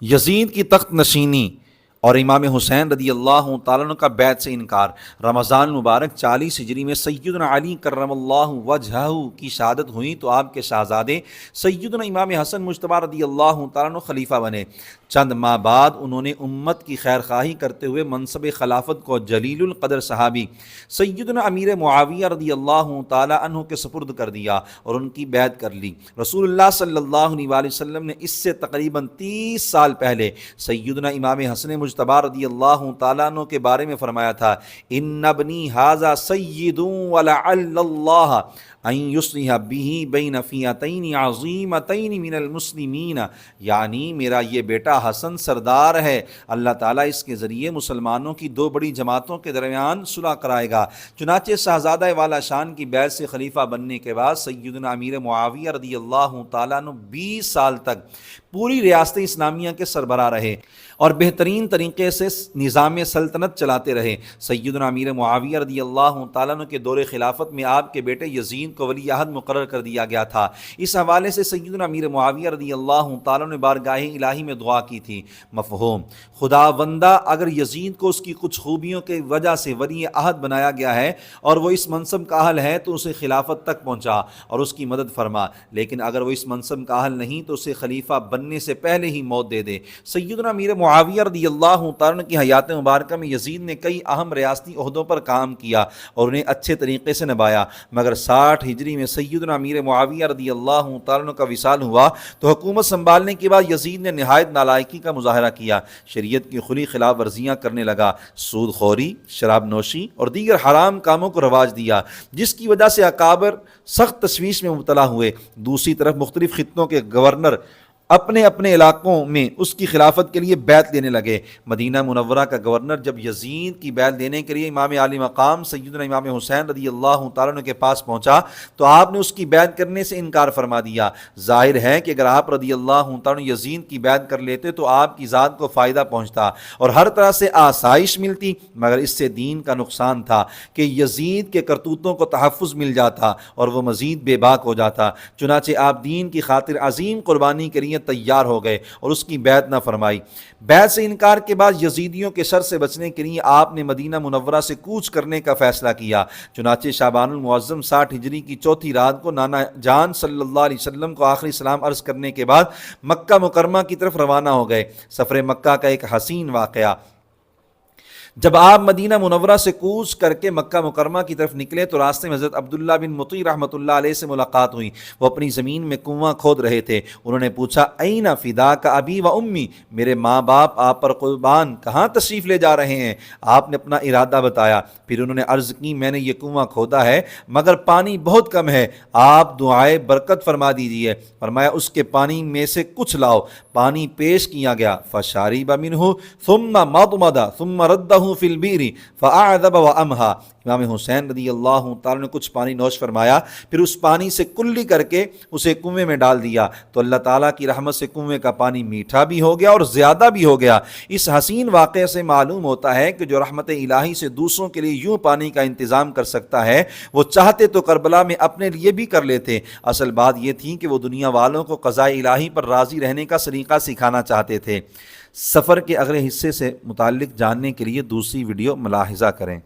یزید کی تخت نشینی اور امام حسین رضی اللہ تعالیٰ عنہ کا بیعت سے انکار۔ رمضان المبارک 40 ہجری میں سیدنا علی کرم اللہ وجہہ کی شہادت ہوئی تو آپ کے شہزادے سیدنا امام حسن مجتبی رضی اللہ تعالیٰ عنہ خلیفہ بنے۔ چند ماہ بعد انہوں نے امت کی خیر خواہی کرتے ہوئے منصب خلافت کو جلیل القدر صحابی سیدنا امیر معاویہ رضی اللہ تعالیٰ عنہ کے سپرد کر دیا اور ان کی بیعت کر لی۔ رسول اللہ صلی اللہ علیہ وآلہ وسلم نے اس سے تقریباً 30 سال پہلے سیدنا امام حسن مجتبی رضی اللہ تعالیٰ عنہ کے بارے میں فرمایا تھا، ان ابنی ھذا سید ولعل اللہ ان یصلح بہ بین فئتین عظیمتین من المسلمین، یعنی میرا یہ بیٹا حسن سردار ہے، اللہ تعالیٰ اس کے ذریعے مسلمانوں کی دو بڑی جماعتوں کے درمیان صلح کرائے گا۔ چنانچہ شہزادہ والا شان کی بیعت سے خلیفہ بننے کے بعد سیدنا امیر معاویہ رضی اللہ تعالیٰ عنہ 20 سال تک پوری ریاست اسلامیہ کے سربراہ رہے اور بہترین طریقے سے نظام سلطنت چلاتے رہے۔ سیدنا امیر معاویہ رضی اللہ تعالیٰ عنہ کے دور خلافت میں آپ کے بیٹے یزید کو ولی عہد مقرر کر دیا گیا تھا۔ اس حوالے سے سیدنا امیر معاویہ رضی اللہ تعالیٰ عنہ نے بارگاہ الہی میں دعا کی تھی۔ مفہوم: خداوندہ اگر یزید کو اس کی کچھ خوبیوں کی وجہ سے ولی عہد بنایا گیا ہے اور وہ اس منصب کا اہل ہے تو اسے خلافت تک پہنچا اور اس کی مدد فرما، لیکن اگر وہ اس منصب کا اہل نہیں تو اسے خلیفہ بننے سے پہلے ہی موت دے دے۔ سیدنا امیر معاویہ رضی اللہ تعالیٰ عنہ کی حیات مبارکہ میں یزید نے کئی اہم ریاستی عہدوں پر کام کیا اور انہیں اچھے طریقے سے نبھایا، مگر 60 ہجری میں سیدنا امیر معاویہ رضی اللہ تعالیٰ عنہ کا وصال ہوا تو حکومت سنبھالنے کے بعد یزید نے نہایت نالائکی کا مظاہرہ کیا، شریعت کی کھلی خلاف ورزیاں کرنے لگا، سود خوری، شراب نوشی اور دیگر حرام کاموں کو رواج دیا، جس کی وجہ سے اکابر سخت تشویش میں مبتلا ہوئے۔ دوسری طرف مختلف خطوں کے گورنر اپنے اپنے علاقوں میں اس کی خلافت کے لیے بیعت لینے لگے۔ مدینہ منورہ کا گورنر جب یزید کی بیعت لینے کے لیے امام عالی مقام سیدنا امام حسین رضی اللہ تعالیٰ عنہ کے پاس پہنچا تو آپ نے اس کی بیعت کرنے سے انکار فرما دیا۔ ظاہر ہے کہ اگر آپ رضی اللہ تعالیٰ عنہ یزید کی بیعت کر لیتے تو آپ کی ذات کو فائدہ پہنچتا اور ہر طرح سے آسائش ملتی، مگر اس سے دین کا نقصان تھا کہ یزید کے کرتوتوں کو تحفظ مل جاتا اور وہ مزید بے باک ہو جاتا۔ چنانچہ آپ دین کی خاطر عظیم قربانی کے لیے تیار ہو گئے اور اس کی بیعت نہ فرمائی۔ بیعت سے انکار کے بعد یزیدیوں کے شر سے بچنے کے لیے آپ نے مدینہ منورہ سے کوچ کرنے کا فیصلہ کیا۔ چنانچہ شعبان المعظم 60 ہجری کی چوتھی رات کو نانا جان صلی اللہ علیہ وسلم کو آخری سلام عرض کرنے کے بعد مکہ مکرمہ کی طرف روانہ ہو گئے۔ سفر مکہ کا ایک حسین واقعہ: جب آپ مدینہ منورہ سے کوچ کر کے مکہ مکرمہ کی طرف نکلے تو راستے میں حضرت عبداللہ بن مطیع رحمۃ اللہ علیہ سے ملاقات ہوئی۔ وہ اپنی زمین میں کنواں کھود رہے تھے۔ انہوں نے پوچھا، اینا فداک ابی و امی، میرے ماں باپ آپ پر قربان کہاں تشریف لے جا رہے ہیں؟ آپ نے اپنا ارادہ بتایا۔ پھر انہوں نے عرض کی، میں نے یہ کنواں کھودا ہے مگر پانی بہت کم ہے، آپ دعائے برکت فرما دیجیے۔ فرمایا، اس کے پانی میں سے کچھ لاؤ۔ پانی پیش کیا گیا، فشارب منہ ثم مضمض ثم رده فی البئر فاعذب وامھا۔ امام حسین رضی اللہ تعالیٰ نے کچھ پانی نوش فرمایا، پھر اس پانی سے کلی کر کے اسے کنویں میں ڈال دیا تو اللہ تعالیٰ کی رحمت سے کنویں کا پانی میٹھا بھی ہو گیا اور زیادہ بھی ہو گیا۔ اس حسین واقعے سے معلوم ہوتا ہے کہ جو رحمت الہی سے دوسروں کے لیے یوں پانی کا انتظام کر سکتا ہے، وہ چاہتے تو کربلا میں اپنے لیے بھی کر لیتے۔ اصل بات یہ تھی کہ وہ دنیا والوں کو قضاء الہی پر راضی رہنے کا سلیقہ سکھانا چاہتے تھے۔ سفر کے اگلے حصے سے متعلق جاننے کے لیے دوسری ویڈیو ملاحظہ کریں۔